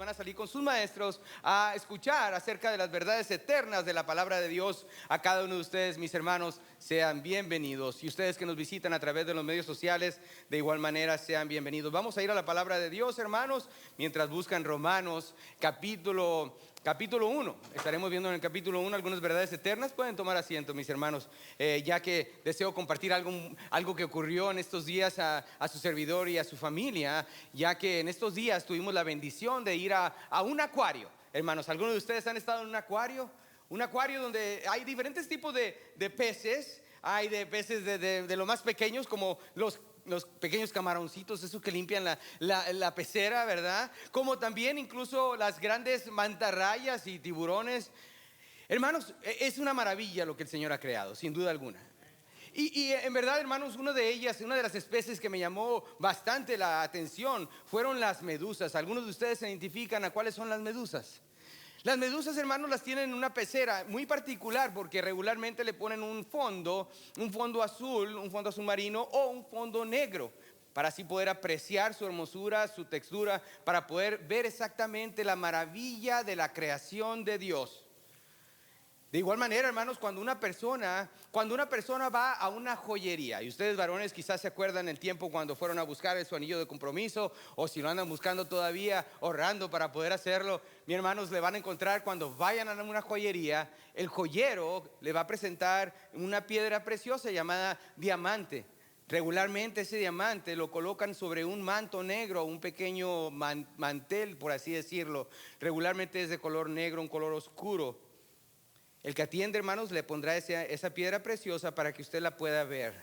van a salir con sus maestros a escuchar acerca de las verdades eternas de la palabra de Dios. A cada uno de ustedes, mis hermanos, sean bienvenidos. Y ustedes que nos visitan a través de los medios sociales, de igual manera, sean bienvenidos. Vamos a ir a la palabra de Dios, hermanos, mientras buscan Romanos capítulo 1. Estaremos viendo en el capítulo 1 algunas verdades eternas. Pueden tomar asiento, mis hermanos, ya que deseo compartir algo que ocurrió en estos días a su servidor y a su familia, ya que en estos días tuvimos la bendición de ir a un acuario. Hermanos, ¿algunos de ustedes han estado en un acuario? Un acuario donde hay diferentes tipos de peces. Hay de peces de los más pequeños, como los pequeños camaroncitos, esos que limpian la pecera, ¿verdad? Como también incluso las grandes mantarrayas y tiburones. Hermanos, es una maravilla lo que el Señor ha creado, sin duda alguna. Y en verdad, hermanos, una de las especies que me llamó bastante la atención fueron las medusas. Algunos de ustedes se identifican a cuáles son las medusas. Las medusas, hermanos, las tienen en una pecera muy particular, porque regularmente le ponen un fondo azul marino o un fondo negro, para así poder apreciar su hermosura, su textura, para poder ver exactamente la maravilla de la creación de Dios. De igual manera, hermanos, cuando una persona va a una joyería, y ustedes varones quizás se acuerdan el tiempo cuando fueron a buscar su anillo de compromiso, o si lo andan buscando todavía, ahorrando para poder hacerlo, mis hermanos, le van a encontrar cuando vayan a una joyería, el joyero le va a presentar una piedra preciosa llamada diamante. Regularmente ese diamante lo colocan sobre un manto negro, un pequeño mantel, por así decirlo. Regularmente es de color negro, un color oscuro. El que atiende, hermanos, le pondrá esa piedra preciosa para que usted la pueda ver.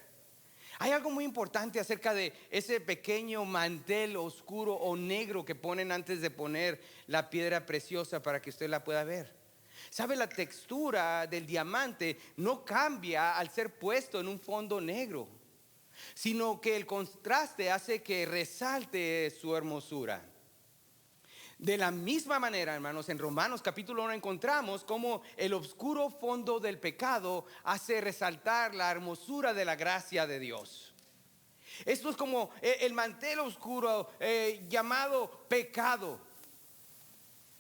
Hay algo muy importante acerca de ese pequeño mantel oscuro o negro que ponen antes de poner la piedra preciosa para que usted la pueda ver. ¿Sabe? La textura del diamante no cambia al ser puesto en un fondo negro, sino que el contraste hace que resalte su hermosura. De la misma manera, hermanos, en Romanos capítulo 1 encontramos cómo el oscuro fondo del pecado hace resaltar la hermosura de la gracia de Dios. Esto es como el mantel oscuro llamado pecado,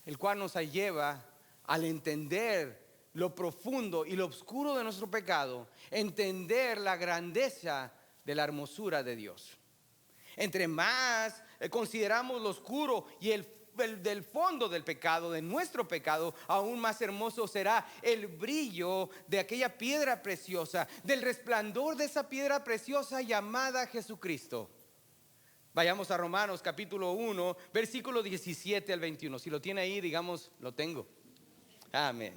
el cual nos lleva al entender lo profundo y lo oscuro de nuestro pecado, entender la grandeza de la hermosura de Dios. Entre más consideramos lo oscuro y del fondo del pecado, de nuestro pecado, aún más hermoso será el brillo de aquella piedra preciosa, del resplandor de esa piedra preciosa llamada Jesucristo. Vayamos a Romanos capítulo 1, versículo 17 al 21. Si lo tiene ahí, digamos, lo tengo. Amén.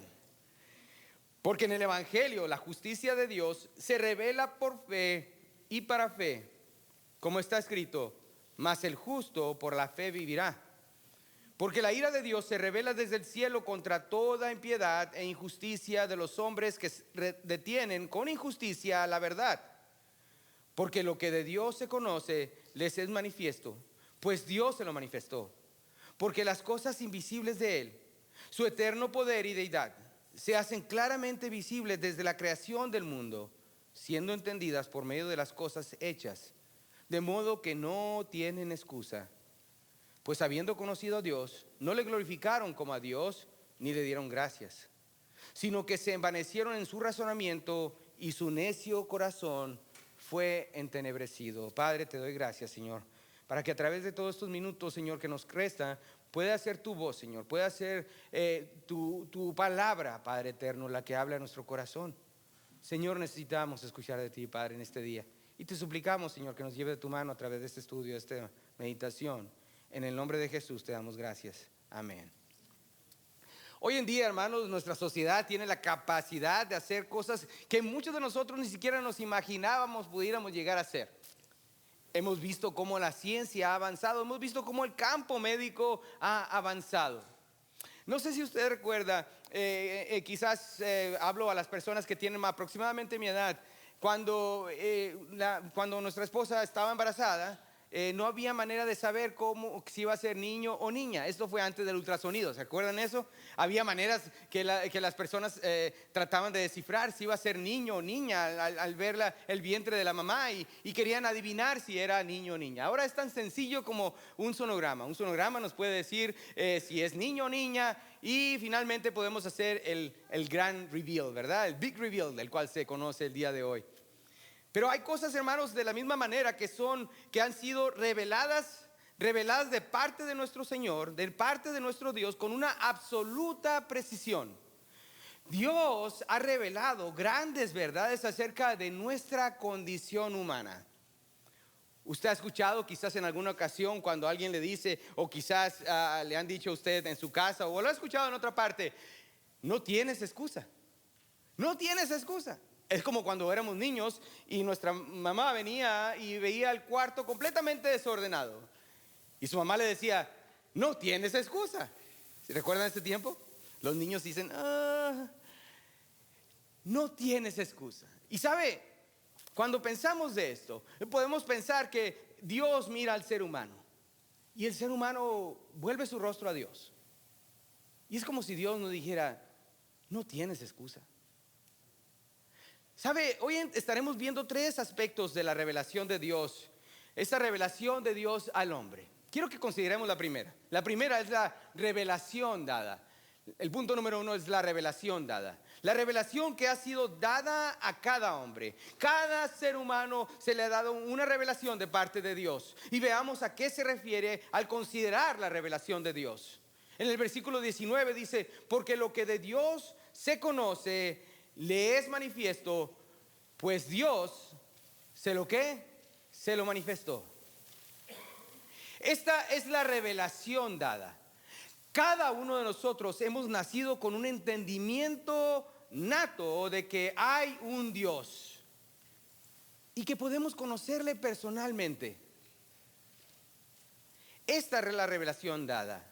Porque en el Evangelio la justicia de Dios se revela por fe y para fe, como está escrito: mas el justo por la fe vivirá. Porque la ira de Dios se revela desde el cielo contra toda impiedad e injusticia de los hombres que detienen con injusticia la verdad. Porque lo que de Dios se conoce les es manifiesto, pues Dios se lo manifestó. Porque las cosas invisibles de Él, su eterno poder y deidad, se hacen claramente visibles desde la creación del mundo, siendo entendidas por medio de las cosas hechas, de modo que no tienen excusa. Pues habiendo conocido a Dios, no le glorificaron como a Dios, ni le dieron gracias, sino que se envanecieron en su razonamiento, y su necio corazón fue entenebrecido. Padre, te doy gracias, Señor, para que a través de todos estos minutos, Señor, que nos resta, pueda ser tu voz, Señor, pueda ser tu palabra, Padre eterno, la que habla a nuestro corazón. Señor, necesitamos escuchar de ti, Padre, en este día, y te suplicamos, Señor, que nos lleve de tu mano a través de este estudio, de esta meditación. En el nombre de Jesús te damos gracias. Amén. Hoy en día, hermanos, nuestra sociedad tiene la capacidad de hacer cosas que muchos de nosotros ni siquiera nos imaginábamos pudiéramos llegar a hacer. Hemos visto cómo la ciencia ha avanzado, hemos visto cómo el campo médico ha avanzado. No sé si usted recuerda, quizás hablo a las personas que tienen aproximadamente mi edad, cuando nuestra esposa estaba embarazada. no había manera de saber cómo, si iba a ser niño o niña. Esto fue antes del ultrasonido, ¿se acuerdan eso? Había maneras que las personas trataban de descifrar si iba a ser niño o niña al ver el vientre de la mamá y querían adivinar si era niño o niña. Ahora es tan sencillo como un sonograma. Un sonograma nos puede decir si es niño o niña, y finalmente podemos hacer el gran reveal, ¿verdad? El big reveal del cual se conoce el día de hoy. Pero hay cosas, hermanos, de la misma manera que han sido reveladas de parte de nuestro Señor, de parte de nuestro Dios, con una absoluta precisión. Dios ha revelado grandes verdades acerca de nuestra condición humana. Usted ha escuchado quizás en alguna ocasión cuando alguien le dice, o quizás le han dicho a usted en su casa, o lo ha escuchado en otra parte: no tienes excusa, no tienes excusa. Es como cuando éramos niños y nuestra mamá venía y veía el cuarto completamente desordenado, y su mamá le decía: no tienes excusa. ¿Se recuerdan ese tiempo? Los niños dicen: no tienes excusa. Y sabe, cuando pensamos de esto, podemos pensar que Dios mira al ser humano y el ser humano vuelve su rostro a Dios. Y es como si Dios nos dijera: no tienes excusa. ¿Sabe? Hoy estaremos viendo tres aspectos de la revelación de Dios, esta revelación de Dios al hombre. Quiero que consideremos la primera. La primera es la revelación dada. El punto número 1 es la revelación dada. La revelación que ha sido dada a cada hombre. Cada ser humano se le ha dado una revelación de parte de Dios. Y veamos a qué se refiere al considerar la revelación de Dios. En el versículo 19 dice: porque lo que de Dios se conoce le es manifiesto, pues Dios se lo manifestó. Esta es la revelación dada. Cada uno de nosotros hemos nacido con un entendimiento nato de que hay un Dios y que podemos conocerle personalmente. Esta es la revelación dada.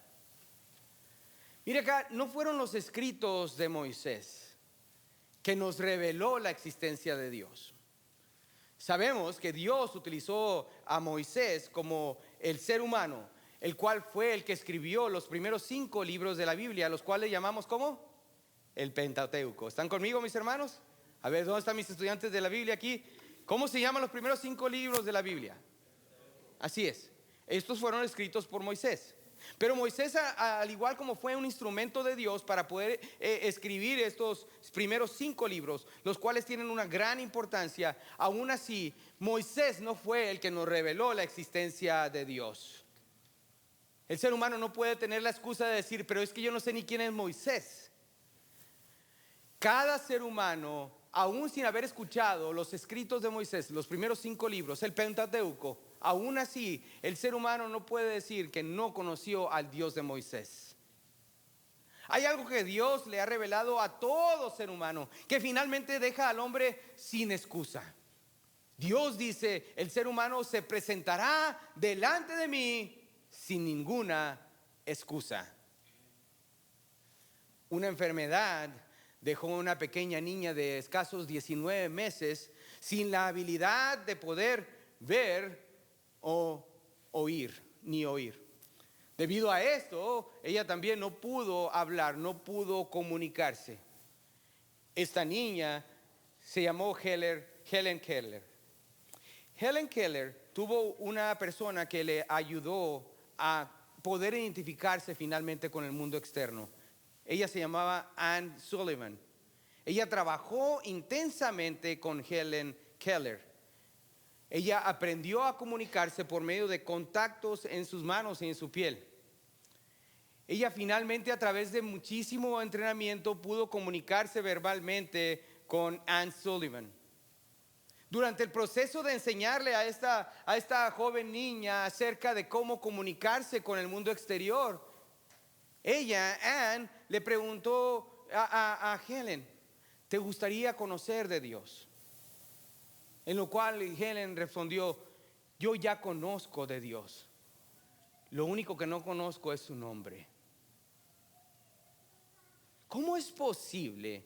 Mire acá, no fueron los escritos de Moisés que nos reveló la existencia de Dios. Sabemos que Dios utilizó a Moisés como el ser humano, el cual fue el que escribió los primeros 5 libros de la Biblia, los cuales llamamos ¿cómo? El Pentateuco. ¿Están conmigo, mis hermanos? A ver, ¿dónde están mis estudiantes de la Biblia aquí? ¿Cómo se llaman los primeros 5 libros de la Biblia? Así es. Estos fueron escritos por Moisés. Pero Moisés, al igual como fue un instrumento de Dios para poder escribir estos primeros 5 libros, los cuales tienen una gran importancia, aún así Moisés no fue el que nos reveló la existencia de Dios. El ser humano no puede tener la excusa de decir: pero es que yo no sé ni quién es Moisés. Cada ser humano, aún sin haber escuchado los escritos de Moisés, los primeros 5 libros, el Pentateuco, aún así el ser humano no puede decir que no conoció al Dios de Moisés. Hay algo que Dios le ha revelado a todo ser humano, que finalmente deja al hombre sin excusa. Dios dice: el ser humano se presentará delante de mí sin ninguna excusa. Una enfermedad dejó a una pequeña niña de escasos 19 meses sin la habilidad de poder ver o oír, ni oír. Debido a esto, ella también no pudo hablar, no pudo comunicarse. Esta niña se llamó Helen Keller. Helen Keller tuvo una persona que le ayudó a poder identificarse finalmente con el mundo externo. Ella se llamaba Ann Sullivan. Ella trabajó intensamente con Helen Keller. Ella aprendió a comunicarse por medio de contactos en sus manos y en su piel. Ella finalmente, a través de muchísimo entrenamiento, pudo comunicarse verbalmente con Ann Sullivan. Durante el proceso de enseñarle a esta joven niña acerca de cómo comunicarse con el mundo exterior, ella, Ann, le preguntó a Helen: ¿te gustaría conocer de Dios? En lo cual Helen respondió: yo ya conozco de Dios. Lo único que no conozco es su nombre. ¿Cómo es posible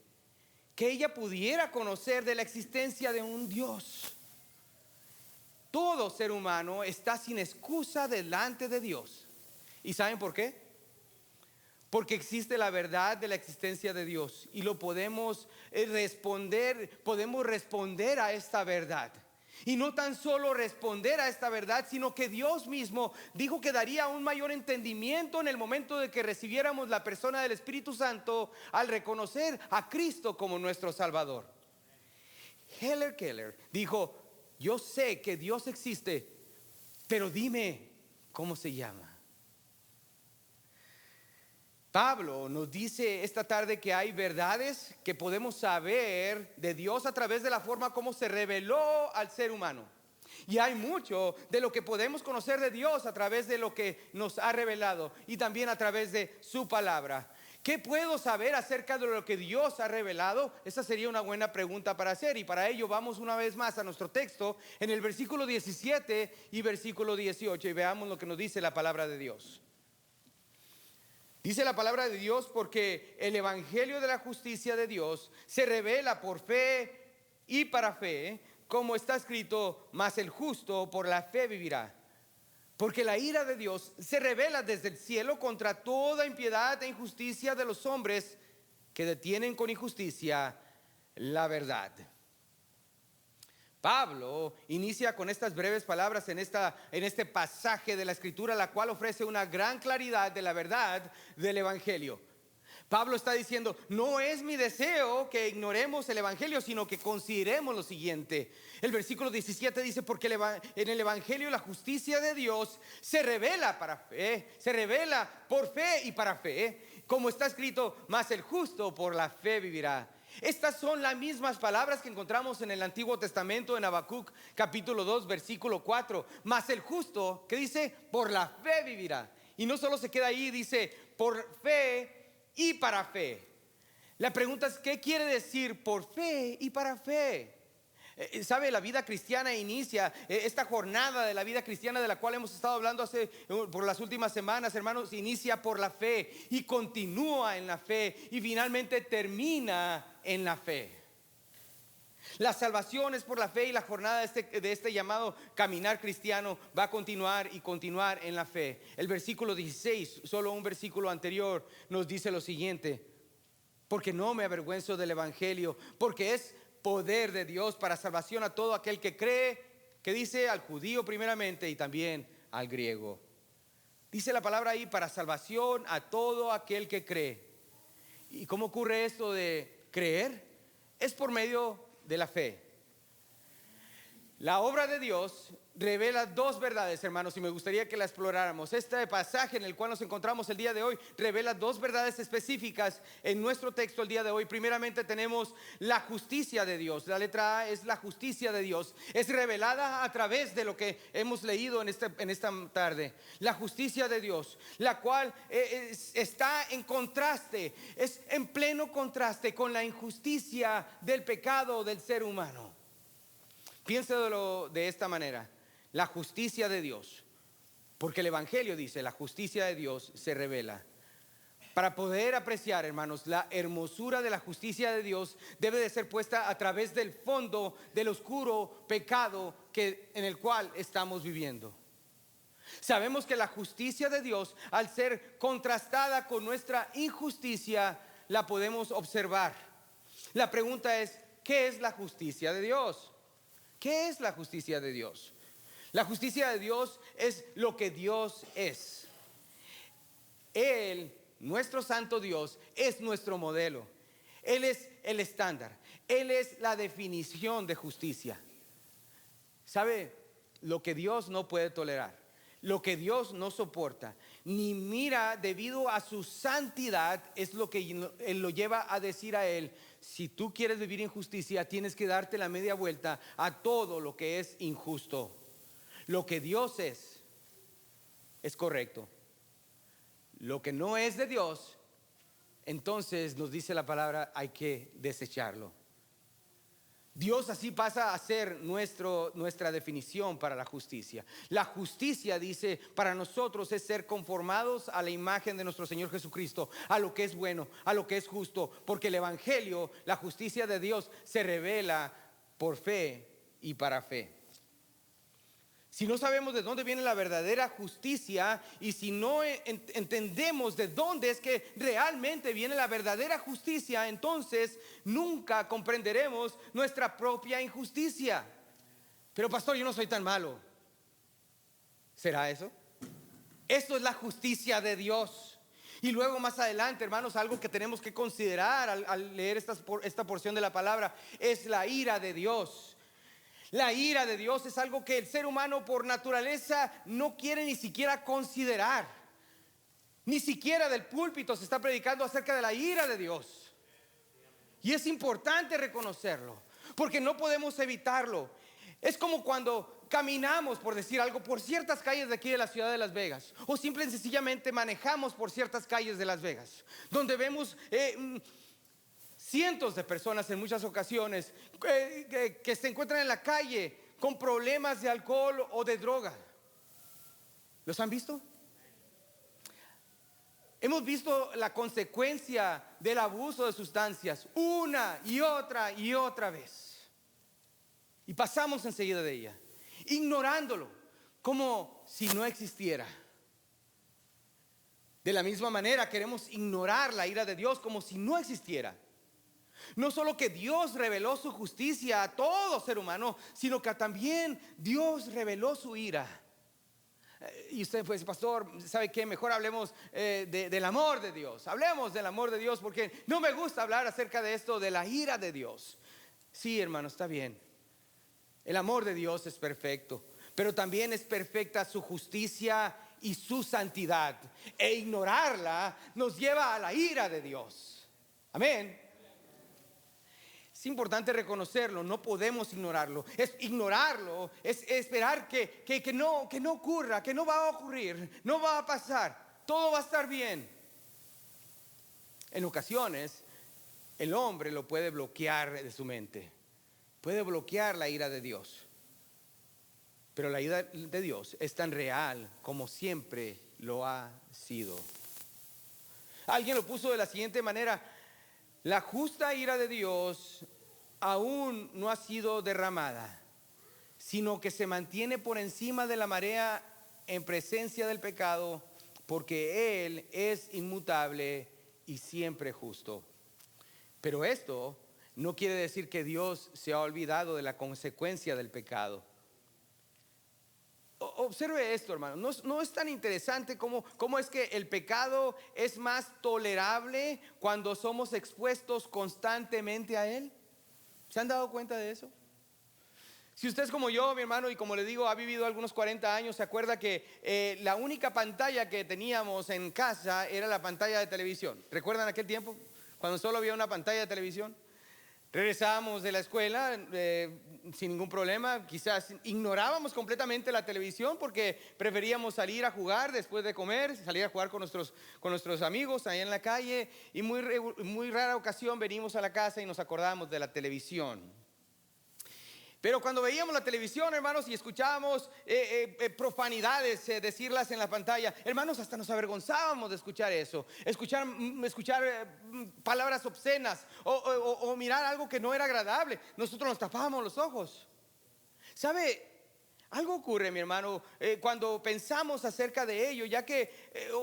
que ella pudiera conocer de la existencia de un Dios todo ser humano está sin excusa delante de Dios. ¿Y saben por qué? Porque existe la verdad de la existencia de Dios y lo podemos responder a esta verdad. Y no tan solo responder a esta verdad, sino que Dios mismo dijo que daría un mayor entendimiento en el momento de que recibiéramos la persona del Espíritu Santo al reconocer a Cristo como nuestro Salvador. Helen Keller dijo: yo sé que Dios existe, pero dime cómo se llama. Pablo nos dice esta tarde que hay verdades que podemos saber de Dios a través de la forma como se reveló al ser humano. Y hay mucho de lo que podemos conocer de Dios a través de lo que nos ha revelado y también a través de su palabra. ¿Qué puedo saber acerca de lo que Dios ha revelado? Esa sería una buena pregunta para hacer, y para ello vamos una vez más a nuestro texto en el versículo 17 y versículo 18 y veamos lo que nos dice la palabra de Dios. Dice la palabra de Dios: porque el evangelio de la justicia de Dios se revela por fe y para fe, como está escrito, mas el justo por la fe vivirá. Porque la ira de Dios se revela desde el cielo contra toda impiedad e injusticia de los hombres que detienen con injusticia la verdad. Pablo inicia con estas breves palabras en este pasaje de la Escritura, la cual ofrece una gran claridad de la verdad del Evangelio. Pablo está diciendo: no es mi deseo que ignoremos el Evangelio, sino que consideremos lo siguiente. El versículo 17 dice: porque en el Evangelio la justicia de Dios se revela por fe y para fe, como está escrito, mas el justo por la fe vivirá. Estas son las mismas palabras que encontramos en el Antiguo Testamento, en Habacuc capítulo 2 versículo 4. Mas el justo, ¿qué dice? Por la fe vivirá. Y no solo se queda ahí, dice por fe y para fe. La pregunta es: ¿qué quiere decir por fe y para fe? ¿Sabe? La vida cristiana inicia, esta jornada de la vida cristiana de la cual hemos estado hablando por las últimas semanas, hermanos, inicia por la fe y continúa en la fe y finalmente termina en la fe. La salvación es por la fe, y la jornada de este llamado caminar cristiano va a continuar y continuar en la fe. El versículo 16, solo un versículo anterior, nos dice lo siguiente: porque no me avergüenzo del evangelio, porque es poder de Dios para salvación a todo aquel que cree, que dice, al judío primeramente y también al griego. Dice la palabra ahí: para salvación a todo aquel que cree. ¿Y cómo ocurre esto de creer? Es por medio de la fe. La obra de Dios revela dos verdades, hermanos, y me gustaría que la exploráramos. Este pasaje en el cual nos encontramos el día de hoy revela dos verdades específicas en nuestro texto el día de hoy. Primeramente tenemos la justicia de Dios. La letra A es la justicia de Dios. Es revelada a través de lo que hemos leído en esta tarde. La justicia de Dios, la cual está en contraste, es en pleno contraste con la injusticia del pecado del ser humano. Piénselo de esta manera: la justicia de Dios, porque el Evangelio dice, la justicia de Dios se revela. Para poder apreciar, hermanos, la hermosura de la justicia de Dios, debe de ser puesta a través del fondo del oscuro pecado en el cual estamos viviendo. Sabemos que la justicia de Dios, al ser contrastada con nuestra injusticia, la podemos observar. La pregunta es: ¿qué es la justicia de Dios? ¿Qué es la justicia de Dios? La justicia de Dios es lo que Dios es. Él, nuestro santo Dios, es nuestro modelo. Él es el estándar. Él es la definición de justicia. ¿Sabe? Lo que Dios no puede tolerar, lo que Dios no soporta ni mira debido a su santidad, es lo que Él lo lleva a decir a Él: si tú quieres vivir en justicia, tienes que darte la media vuelta a todo lo que es injusto. Lo que Dios es correcto. Lo que no es de Dios, entonces nos dice la palabra, hay que desecharlo. Dios así pasa a ser nuestra definición para la justicia. La justicia, dice, para nosotros es ser conformados a la imagen de nuestro Señor Jesucristo, a lo que es bueno, a lo que es justo, porque el Evangelio, la justicia de Dios, se revela por fe y para fe. Si no sabemos de dónde viene la verdadera justicia y si no entendemos de dónde es que realmente viene la verdadera justicia, entonces nunca comprenderemos nuestra propia injusticia. Pero pastor, yo no soy tan malo. ¿Será eso? Esto es la justicia de Dios. Y luego más adelante, hermanos, algo que tenemos que considerar al leer esta porción de la palabra es la ira de Dios. La ira de Dios es algo que el ser humano por naturaleza no quiere ni siquiera considerar. Ni siquiera del púlpito se está predicando acerca de la ira de Dios. Y es importante reconocerlo, porque no podemos evitarlo. Es como cuando caminamos, por decir algo, por ciertas calles de aquí de la ciudad de Las Vegas, o simple y sencillamente manejamos por ciertas calles de Las Vegas, donde vemos cientos de personas en muchas ocasiones que se encuentran en la calle con problemas de alcohol o de droga. ¿Los han visto? Hemos visto la consecuencia del abuso de sustancias una y otra vez. Y pasamos enseguida de ella, ignorándolo como si no existiera. De la misma manera queremos ignorar la ira de Dios como si no existiera. No solo que Dios reveló su justicia a todo ser humano, sino que también Dios reveló su ira. Y usted pues, pastor, ¿sabe qué? Mejor hablemos del amor de Dios. Hablemos del amor de Dios, porque no me gusta hablar acerca de esto, de la ira de Dios. Sí, hermano, está bien. El amor de Dios es perfecto, pero también es perfecta su justicia y su santidad. E ignorarla nos lleva a la ira de Dios. Amén. Es importante reconocerlo, no podemos ignorarlo. Ignorarlo es esperar que no ocurra, que no va a ocurrir, no va a pasar, todo va a estar bien. En ocasiones, el hombre lo puede bloquear de su mente, puede bloquear la ira de Dios. Pero la ira de Dios es tan real como siempre lo ha sido. Alguien lo puso de la siguiente manera: la justa ira de Dios aún no ha sido derramada, sino que se mantiene por encima de la marea en presencia del pecado, porque Él es inmutable y siempre justo. Pero esto no quiere decir que Dios se ha olvidado de la consecuencia del pecado. Observe esto, hermano. No es tan interesante cómo es que el pecado es más tolerable cuando somos expuestos constantemente a él. ¿Se han dado cuenta de eso? Si usted es como yo, mi hermano, y como le digo, ha vivido algunos 40 años, se acuerda que la única pantalla que teníamos en casa era la pantalla de televisión. ¿Recuerdan aquel tiempo cuando solo había una pantalla de televisión? Regresábamos de la escuela sin ningún problema. Quizás ignorábamos completamente la televisión porque preferíamos salir a jugar después de comer, salir a jugar con nuestros amigos ahí en la calle. Y muy rara ocasión venimos a la casa y nos acordamos de la televisión. Pero cuando veíamos la televisión, hermanos, y escuchábamos profanidades, decirlas en la pantalla, hermanos, hasta nos avergonzábamos de escuchar eso. Escuchar palabras obscenas o mirar algo que no era agradable. Nosotros nos tapábamos los ojos. ¿Sabe? Algo ocurre, mi hermano, cuando pensamos acerca de ello, ya que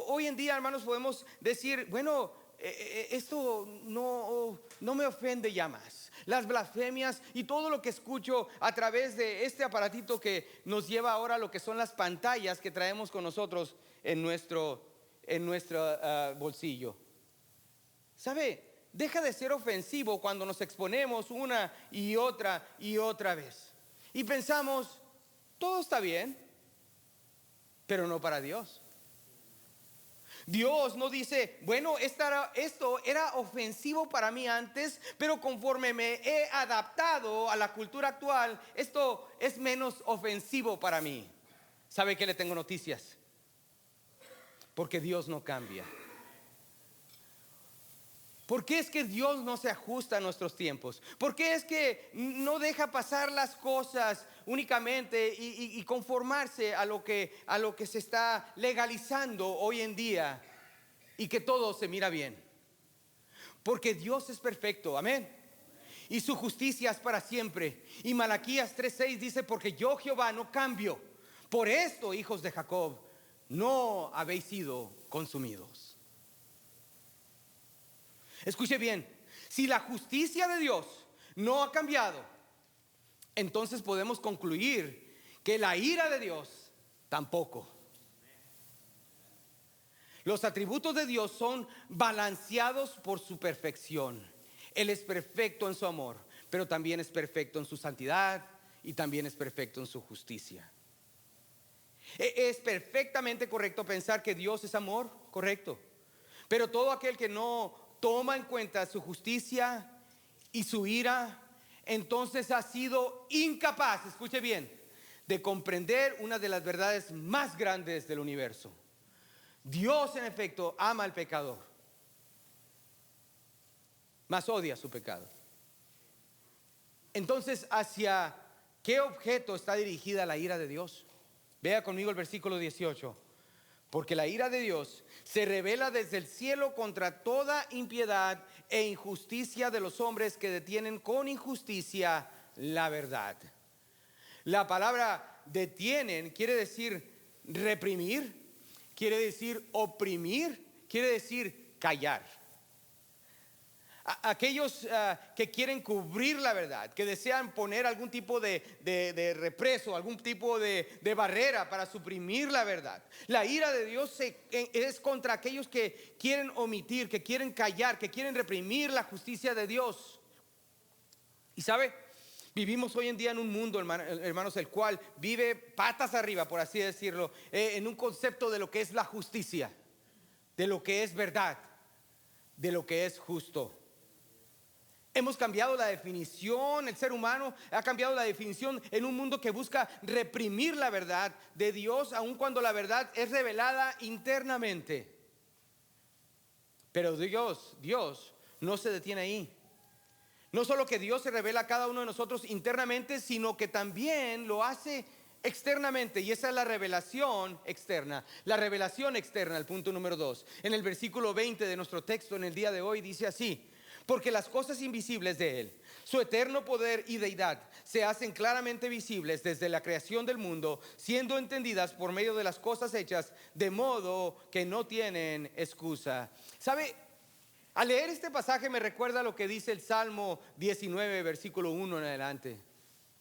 hoy en día, hermanos, podemos decir, bueno, esto no me ofende ya más. Las blasfemias y todo lo que escucho a través de este aparatito que nos lleva ahora a lo que son las pantallas que traemos con nosotros en nuestro bolsillo. ¿Sabe? Deja de ser ofensivo cuando nos exponemos una y otra vez. Y pensamos, todo está bien, pero no para Dios. Dios no dice, bueno, esto era ofensivo para mí antes, pero conforme me he adaptado a la cultura actual, esto es menos ofensivo para mí. ¿Sabe qué? Le tengo noticias. Porque Dios no cambia. ¿Por qué es que Dios no se ajusta a nuestros tiempos? ¿Por qué es que no deja pasar las cosas únicamente y conformarse a lo que se está legalizando hoy en día y que todo se mira bien? Porque Dios es perfecto, amén. Y su justicia es para siempre. Y Malaquías 3:6 dice, porque yo Jehová no cambio. Por esto, hijos de Jacob, no habéis sido consumidos. Escuche bien, si la justicia de Dios no ha cambiado, entonces podemos concluir que la ira de Dios tampoco. Los atributos de Dios son balanceados por su perfección. Él es perfecto en su amor, pero también es perfecto en su santidad y también es perfecto en su justicia. Es perfectamente correcto pensar que Dios es amor, correcto. Pero todo aquel que no toma en cuenta su justicia y su ira, entonces ha sido incapaz, escuche bien, de comprender una de las verdades más grandes del universo. Dios, en efecto, ama al pecador, mas odia su pecado. Entonces, ¿hacia qué objeto está dirigida la ira de Dios? Vea conmigo el versículo 18. Porque la ira de Dios se revela desde el cielo contra toda impiedad e injusticia de los hombres que detienen con injusticia la verdad. La palabra detienen quiere decir reprimir, quiere decir oprimir, quiere decir callar. Aquellos que quieren cubrir la verdad, que desean poner algún tipo de represo, algún tipo de barrera para suprimir la verdad. La ira de Dios es contra aquellos que quieren omitir, que quieren callar, que quieren reprimir la justicia de Dios. Y sabe, vivimos hoy en día en un mundo, hermanos, el cual vive patas arriba, por así decirlo, en un concepto de lo que es la justicia, de lo que es verdad, de lo que es justo. Hemos cambiado la definición, el ser humano ha cambiado la definición en un mundo que busca reprimir la verdad de Dios, aun cuando la verdad es revelada internamente. Pero Dios no se detiene ahí. No solo que Dios se revela a cada uno de nosotros internamente, sino que también lo hace externamente, y esa es la revelación externa. La revelación externa, el punto número 2. En el versículo 20 de nuestro texto en el día de hoy dice así: porque las cosas invisibles de Él, su eterno poder y deidad, se hacen claramente visibles desde la creación del mundo, siendo entendidas por medio de las cosas hechas, de modo que no tienen excusa. ¿Sabe? Al leer este pasaje me recuerda lo que dice el Salmo 19, versículo 1 en adelante.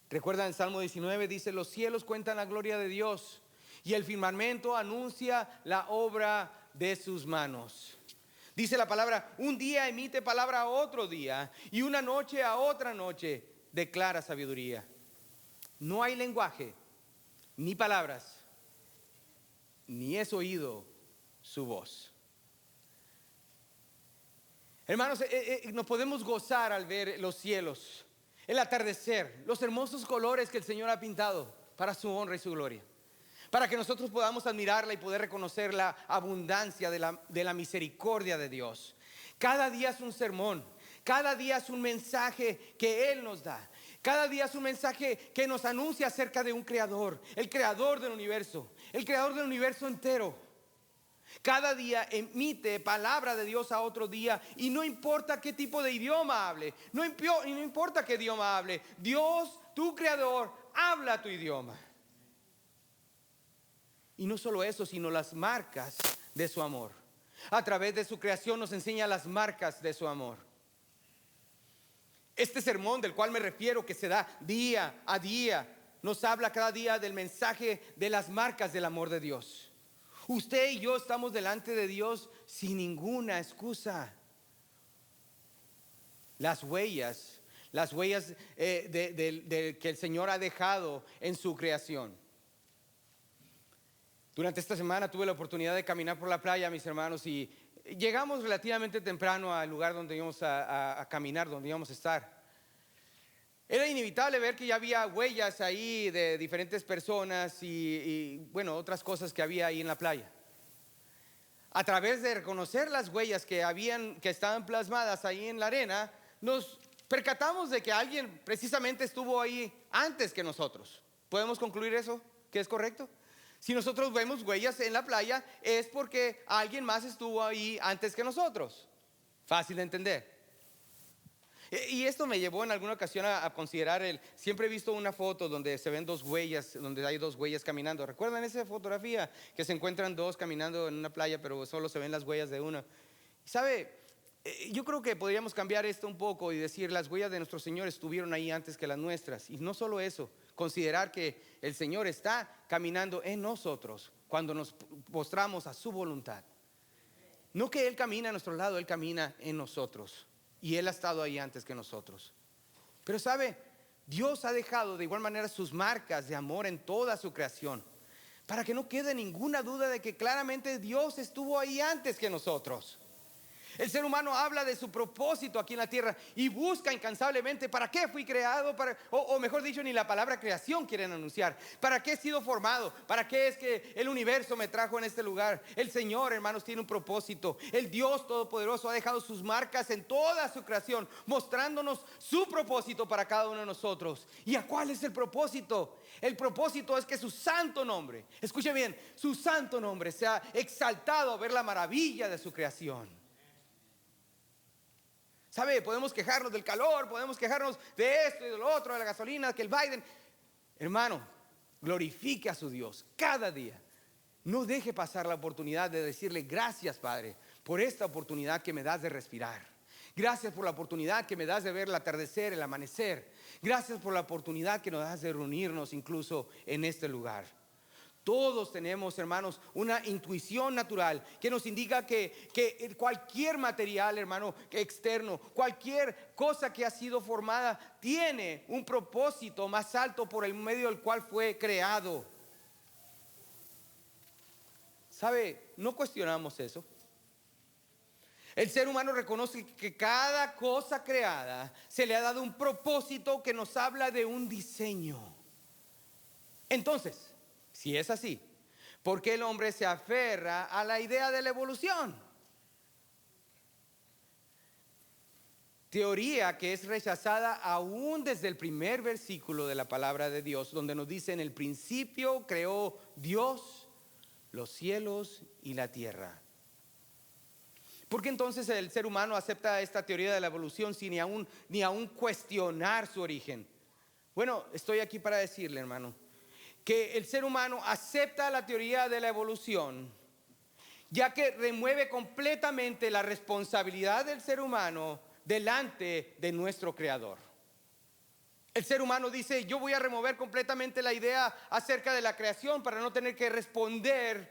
¿Recuerdan el Salmo 19? Dice: los cielos cuentan la gloria de Dios, y el firmamento anuncia la obra de sus manos. Dice la palabra: un día emite palabra a otro día, y una noche a otra noche declara sabiduría. No hay lenguaje, ni palabras, ni es oído su voz. Hermanos, nos podemos gozar al ver los cielos, el atardecer, los hermosos colores que el Señor ha pintado para su honra y su gloria, para que nosotros podamos admirarla y poder reconocer la abundancia de la misericordia de Dios. Cada día es un sermón, cada día es un mensaje que Él nos da, cada día es un mensaje que nos anuncia acerca de un creador, el creador del universo entero. Cada día emite palabra de Dios a otro día, y no importa qué tipo de idioma hable, no importa qué idioma hable, Dios, tu creador, habla tu idioma. Y no solo eso, sino las marcas de su amor. A través de su creación nos enseña las marcas de su amor. Este sermón del cual me refiero, que se da día a día, nos habla cada día del mensaje de las marcas del amor de Dios. Usted y yo estamos delante de Dios sin ninguna excusa. Las huellas que el Señor ha dejado en su creación. Durante esta semana tuve la oportunidad de caminar por la playa, mis hermanos, y llegamos relativamente temprano al lugar donde íbamos a caminar, donde íbamos a estar. Era inevitable ver que ya había huellas ahí de diferentes personas y bueno, otras cosas que había ahí en la playa. A través de reconocer las huellas que estaban plasmadas ahí en la arena, nos percatamos de que alguien precisamente estuvo ahí antes que nosotros. ¿Podemos concluir eso? ¿Que es correcto? Si nosotros vemos huellas en la playa, es porque alguien más estuvo ahí antes que nosotros. Fácil de entender. Y esto me llevó en alguna ocasión a considerar siempre he visto una foto donde se ven dos huellas, donde hay dos huellas caminando. ¿Recuerdan esa fotografía? Que se encuentran dos caminando en una playa, pero solo se ven las huellas de una. ¿Sabe? Yo creo que podríamos cambiar esto un poco y decir las huellas de nuestro Señor estuvieron ahí antes que las nuestras. Y no solo eso, considerar que el Señor está caminando en nosotros cuando nos postramos a su voluntad. No que Él camina a nuestro lado, Él camina en nosotros. Y Él ha estado ahí antes que nosotros. Pero sabe, Dios ha dejado de igual manera sus marcas de amor en toda su creación, para que no quede ninguna duda de que claramente Dios estuvo ahí antes que nosotros. El ser humano habla de su propósito aquí en la tierra y busca incansablemente para qué fui creado, o mejor dicho, ni la palabra creación quieren anunciar. ¿Para qué he sido formado? ¿Para qué es que el universo me trajo en este lugar? El Señor, hermanos, tiene un propósito. El Dios Todopoderoso ha dejado sus marcas en toda su creación, mostrándonos su propósito para cada uno de nosotros. ¿Y a cuál es el propósito? El propósito es que su santo nombre, escuche bien, su santo nombre sea exaltado a ver la maravilla de su creación. ¿Sabe? Podemos quejarnos del calor, podemos quejarnos de esto y de lo otro, de la gasolina, que el Biden. Hermano, glorifique a su Dios cada día. No deje pasar la oportunidad de decirle gracias, Padre, por esta oportunidad que me das de respirar. Gracias por la oportunidad que me das de ver el atardecer, el amanecer. Gracias por la oportunidad que nos das de reunirnos incluso en este lugar. Todos tenemos, hermanos, una intuición natural que nos indica que cualquier material, hermano, externo, cualquier cosa que ha sido formada, tiene un propósito más alto por el medio del cual fue creado. ¿Sabe? No cuestionamos eso. El ser humano reconoce que cada cosa creada se le ha dado un propósito que nos habla de un diseño. Entonces, si es así, ¿por qué el hombre se aferra a la idea de la evolución? Teoría que es rechazada aún desde el primer versículo de la palabra de Dios, donde nos dice: en el principio creó Dios los cielos y la tierra. ¿Por qué entonces el ser humano acepta esta teoría de la evolución sin ni aún cuestionar su origen? Bueno, estoy aquí para decirle, hermano, que el ser humano acepta la teoría de la evolución, ya que remueve completamente la responsabilidad del ser humano delante de nuestro Creador. El ser humano dice: yo voy a remover completamente la idea acerca de la creación para no tener que responder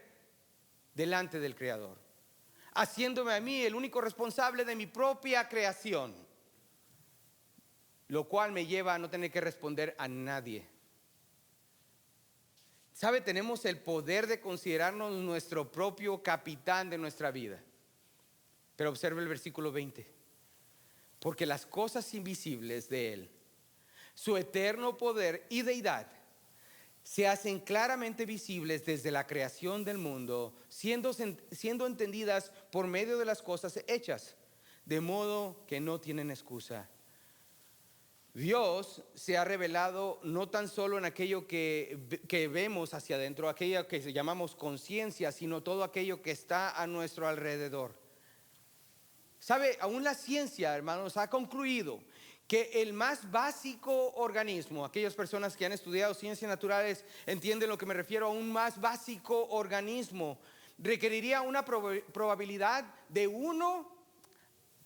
delante del Creador, haciéndome a mí el único responsable de mi propia creación, lo cual me lleva a no tener que responder a nadie. ¿Sabe? Tenemos el poder de considerarnos nuestro propio capitán de nuestra vida. Pero observe el versículo 20. Porque las cosas invisibles de Él, su eterno poder y deidad, se hacen claramente visibles desde la creación del mundo, siendo entendidas por medio de las cosas hechas, de modo que no tienen excusa. Dios se ha revelado no tan solo en aquello que vemos hacia adentro, aquello que llamamos conciencia, sino todo aquello que está a nuestro alrededor. ¿Sabe? Aún la ciencia, hermanos, ha concluido que el más básico organismo, aquellas personas que han estudiado ciencias naturales entienden lo que me refiero a un más básico organismo, requeriría una probabilidad de 1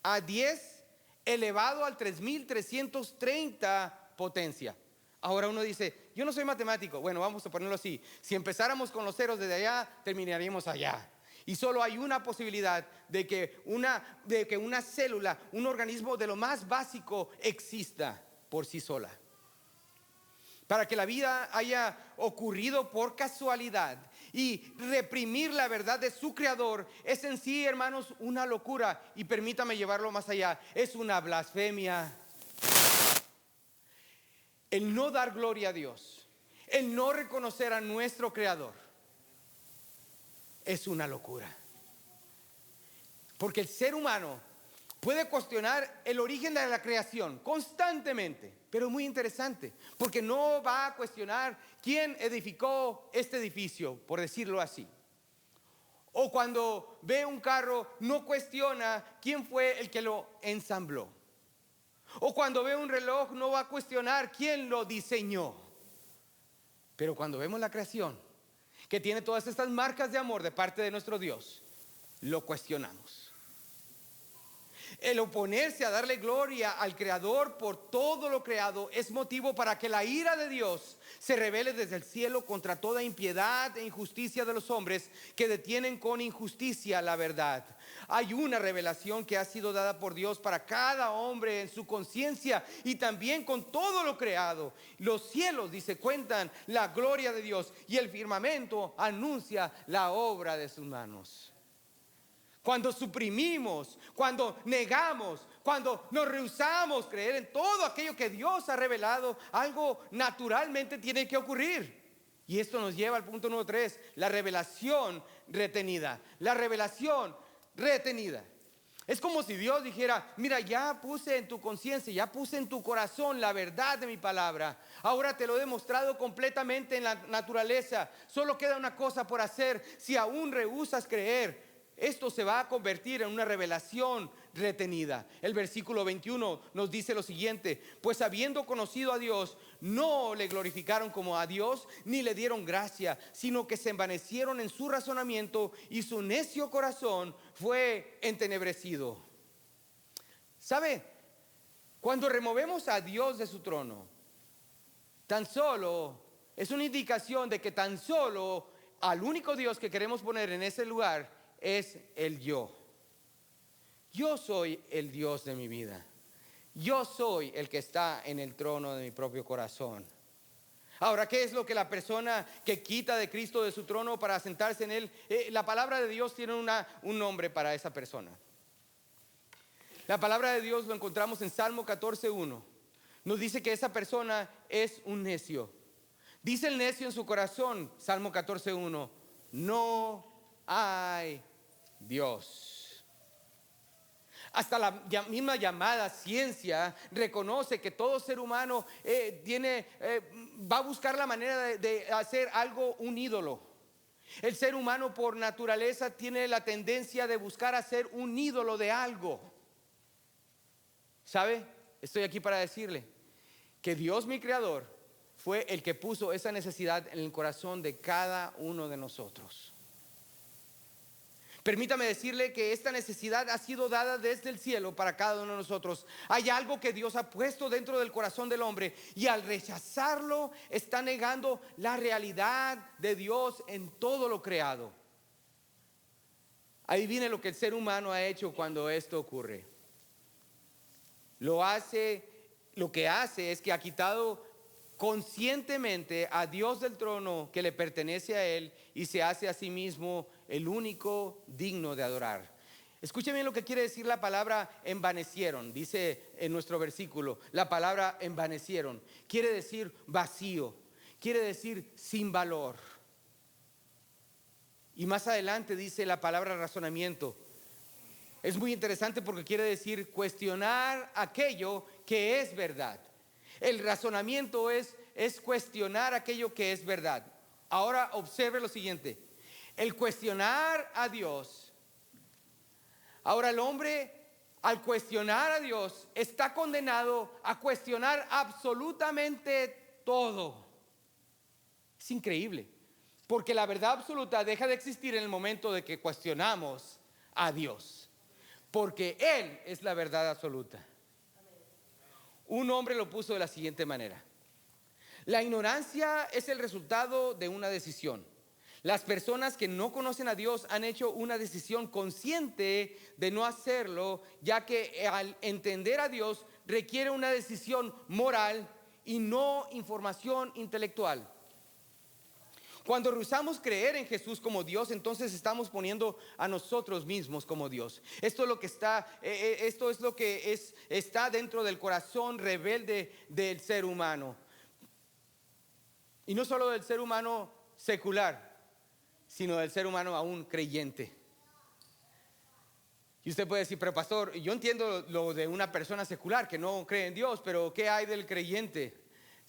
a 10 elevado al 3330 potencia. Ahora uno dice: yo no soy matemático. Bueno, vamos a ponerlo así: si empezáramos con los ceros desde allá, terminaríamos allá. Y solo hay una posibilidad de que una célula, un organismo de lo más básico, exista por sí sola. Para que la vida haya ocurrido por casualidad y reprimir la verdad de su creador es en sí, hermanos, una locura. Y permítame llevarlo más allá: es una blasfemia. El no dar gloria a Dios, el no reconocer a nuestro creador, es una locura. Porque el ser humano puede cuestionar el origen de la creación constantemente, pero es muy interesante, porque no va a cuestionar quién edificó este edificio, por decirlo así. O cuando ve un carro, no cuestiona quién fue el que lo ensambló. O cuando ve un reloj no va a cuestionar quién lo diseñó. Pero cuando vemos la creación, que tiene todas estas marcas de amor de parte de nuestro Dios, lo cuestionamos. El oponerse a darle gloria al Creador por todo lo creado es motivo para que la ira de Dios se revele desde el cielo contra toda impiedad e injusticia de los hombres que detienen con injusticia la verdad. Hay una revelación que ha sido dada por Dios para cada hombre en su conciencia y también con todo lo creado. Los cielos, dice, cuentan la gloria de Dios y el firmamento anuncia la obra de sus manos. Cuando suprimimos, cuando negamos, cuando nos rehusamos creer en todo aquello que Dios ha revelado, algo naturalmente tiene que ocurrir. Y esto nos lleva al punto número 3, la revelación retenida. La revelación retenida. Es como si Dios dijera, mira, ya puse en tu conciencia, ya puse en tu corazón la verdad de mi palabra. Ahora te lo he demostrado completamente en la naturaleza. Solo queda una cosa por hacer. Si aún rehusas creer, esto se va a convertir en una revelación retenida. El versículo 21 nos dice lo siguiente: pues habiendo conocido a Dios, no le glorificaron como a Dios, ni le dieron gracia, sino que se envanecieron en su razonamiento y su necio corazón fue entenebrecido. ¿Sabe? Cuando removemos a Dios de su trono, tan solo es una indicación de que tan solo al único Dios que queremos poner en ese lugar es el yo. Yo soy el Dios de mi vida. Yo soy el que está en el trono de mi propio corazón. Ahora, ¿qué es lo que la persona que quita de Cristo de su trono para sentarse en él? La palabra de Dios tiene un nombre para esa persona. La palabra de Dios lo encontramos en Salmo 14:1. Nos dice que esa persona es un necio. Dice el necio en su corazón, Salmo 14:1, no hay Dios. Hasta la misma llamada ciencia reconoce que todo ser humano va a buscar la manera de hacer algo un ídolo. El ser humano por naturaleza tiene la tendencia de buscar hacer un ídolo de algo. ¿Sabe? Estoy aquí para decirle que Dios, mi creador, fue el que puso esa necesidad en el corazón de cada uno de nosotros. Permítame decirle que esta necesidad ha sido dada desde el cielo para cada uno de nosotros. Hay algo que Dios ha puesto dentro del corazón del hombre y al rechazarlo está negando la realidad de Dios en todo lo creado. Ahí viene lo que el ser humano ha hecho cuando esto ocurre. Lo que hace es que ha quitado conscientemente a Dios del trono que le pertenece a él y se hace a sí mismo el único digno de adorar. Escuchen bien lo que quiere decir la palabra envanecieron. Dice en nuestro versículo, la palabra envanecieron quiere decir vacío, quiere decir sin valor. Y más adelante dice la palabra razonamiento. Es muy interesante porque quiere decir cuestionar aquello que es verdad. El razonamiento es cuestionar aquello que es verdad. Ahora observe lo siguiente: el cuestionar a Dios. Ahora el hombre, al cuestionar a Dios, está condenado a cuestionar absolutamente todo. Es increíble, porque la verdad absoluta deja de existir en el momento de que cuestionamos a Dios, porque Él es la verdad absoluta. Un hombre lo puso de la siguiente manera: la ignorancia es el resultado de una decisión. Las personas que no conocen a Dios han hecho una decisión consciente de no hacerlo, ya que al entender a Dios requiere una decisión moral y no información intelectual. Cuando rehusamos creer en Jesús como Dios, entonces estamos poniendo a nosotros mismos como Dios. Esto es lo que está dentro del corazón rebelde del ser humano. Y no solo del ser humano secular, sino del ser humano aún creyente. Y usted puede decir, pero pastor, yo entiendo lo de una persona secular que no cree en Dios, pero ¿qué hay del creyente?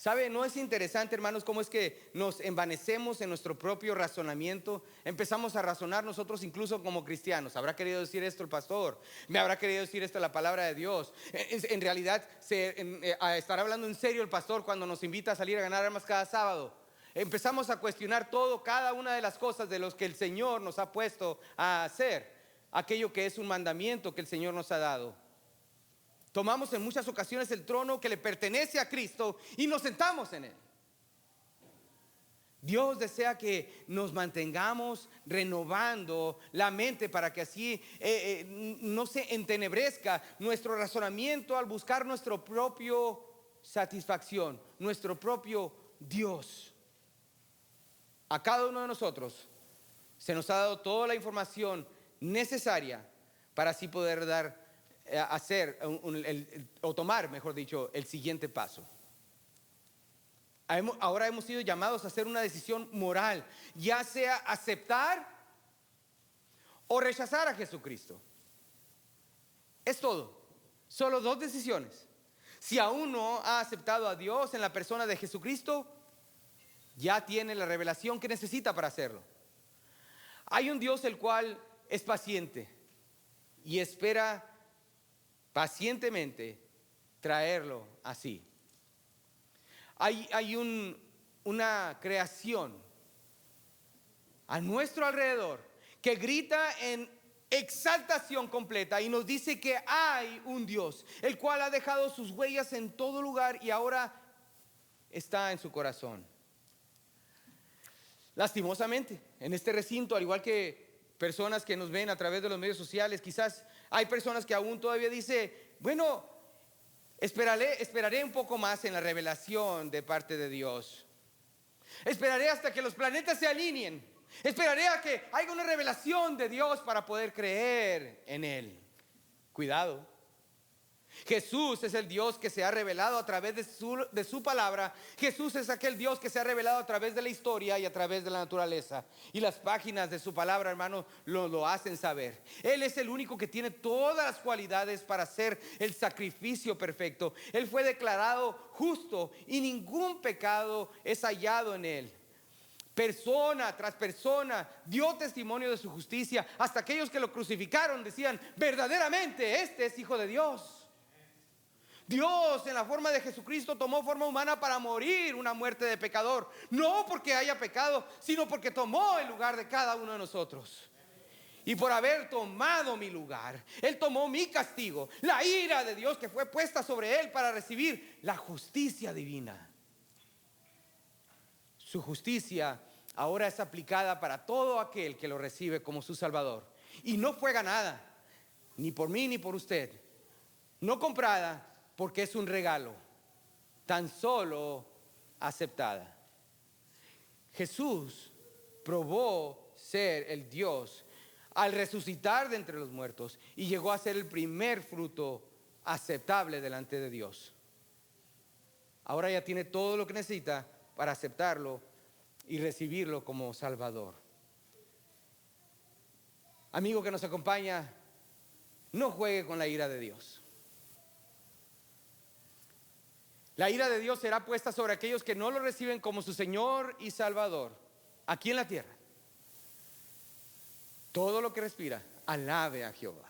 ¿Sabe? ¿No es interesante, hermanos, cómo es que nos envanecemos en nuestro propio razonamiento? Empezamos a razonar nosotros incluso como cristianos. ¿Habrá querido decir esto el pastor? ¿Me habrá querido decir esto la palabra de Dios? En realidad, estará hablando en serio el pastor cuando nos invita a salir a ganar armas cada sábado. Empezamos a cuestionar todo, cada una de las cosas de los que el Señor nos ha puesto a hacer. Aquello que es un mandamiento que el Señor nos ha dado. Tomamos en muchas ocasiones el trono que le pertenece a Cristo y nos sentamos en él. Dios desea que nos mantengamos renovando la mente para que así no se entenebrezca nuestro razonamiento al buscar nuestro propio satisfacción, nuestro propio Dios. A cada uno de nosotros se nos ha dado toda la información necesaria para así poder hacer o tomar, mejor dicho, el siguiente paso. Ahora hemos sido llamados a hacer una decisión moral, ya sea aceptar o rechazar a Jesucristo. Es todo. Solo dos decisiones. Si aún no ha aceptado a Dios en la persona de Jesucristo, ya tiene la revelación que necesita para hacerlo. Hay un Dios el cual es paciente y espera pacientemente traerlo así. Hay una creación a nuestro alrededor que grita en exaltación completa y nos dice que hay un Dios, el cual ha dejado sus huellas en todo lugar y ahora está en su corazón. Lastimosamente, en este recinto, al igual que personas que nos ven a través de los medios sociales, quizás hay personas que aún todavía dicen, bueno, esperaré un poco más en la revelación de parte de Dios. Esperaré hasta que los planetas se alineen. Esperaré a que haya una revelación de Dios para poder creer en Él. Cuidado. Jesús es el Dios que se ha revelado a través de su palabra. Jesús es aquel Dios que se ha revelado a través de la historia y a través de la naturaleza. Y las páginas de su palabra, hermano, lo hacen saber. Él es el único que tiene todas las cualidades para hacer el sacrificio perfecto. Él fue declarado justo y ningún pecado es hallado en él. Persona tras persona dio testimonio de su justicia. Hasta aquellos que lo crucificaron decían, verdaderamente este es Hijo de Dios. Dios en la forma de Jesucristo tomó forma humana para morir una muerte de pecador. No porque haya pecado, sino porque tomó el lugar de cada uno de nosotros. Y por haber tomado mi lugar, Él tomó mi castigo, la ira de Dios que fue puesta sobre Él para recibir la justicia divina. Su justicia ahora es aplicada para todo aquel que lo recibe como su Salvador. Y no fue ganada, ni por mí ni por usted. No comprada, porque es un regalo, tan solo aceptada. Jesús probó ser el Dios al resucitar de entre los muertos y llegó a ser el primer fruto aceptable delante de Dios. Ahora ya tiene todo lo que necesita para aceptarlo y recibirlo como Salvador. Amigo que nos acompaña, no juegue con la ira de Dios. La ira de Dios será puesta sobre aquellos que no lo reciben como su Señor y Salvador aquí en la tierra. Todo lo que respira, alabe a Jehová.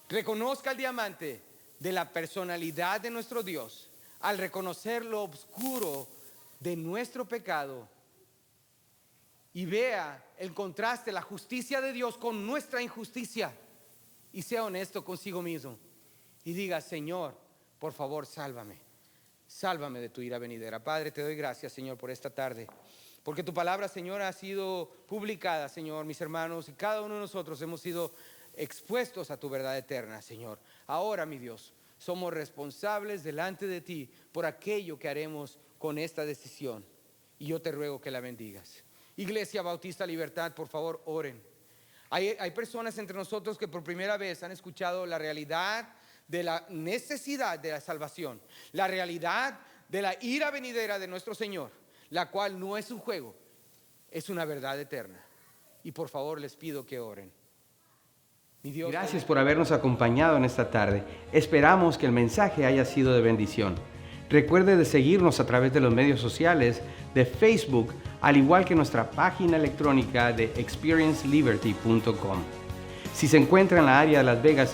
Reconozca el diamante de la personalidad de nuestro Dios al reconocer lo oscuro de nuestro pecado y vea el contraste, la justicia de Dios con nuestra injusticia, y sea honesto consigo mismo y diga, Señor, por favor, sálvame de tu ira venidera. Padre, te doy gracias, Señor, por esta tarde, porque tu palabra, Señor, ha sido publicada, Señor, mis hermanos, y cada uno de nosotros hemos sido expuestos a tu verdad eterna, Señor. Ahora, mi Dios, somos responsables delante de ti por aquello que haremos con esta decisión, y yo te ruego que la bendigas. Iglesia Bautista Libertad, por favor, oren. Hay personas entre nosotros que por primera vez han escuchado la realidad de la necesidad de la salvación, la realidad de la ira venidera de nuestro Señor, la cual no es un juego, es una verdad eterna. Y por favor les pido que oren. Gracias por habernos acompañado en esta tarde. Esperamos que el mensaje haya sido de bendición. Recuerde de seguirnos a través de los medios sociales de Facebook, al igual que nuestra página electrónica de experienceliberty.com. Si se encuentra en la área de Las Vegas,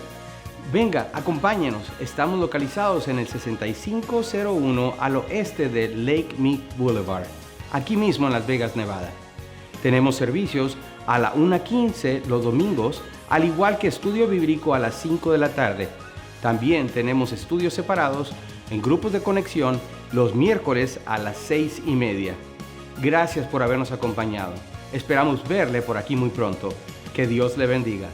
venga, acompáñenos. Estamos localizados en el 6501 al oeste de Lake Mead Boulevard, aquí mismo en Las Vegas, Nevada. Tenemos servicios a la 1:15 los domingos, al igual que estudio bíblico a las 5 de la tarde. También tenemos estudios separados en grupos de conexión los miércoles a las 6:30. Gracias por habernos acompañado. Esperamos verle por aquí muy pronto. Que Dios le bendiga.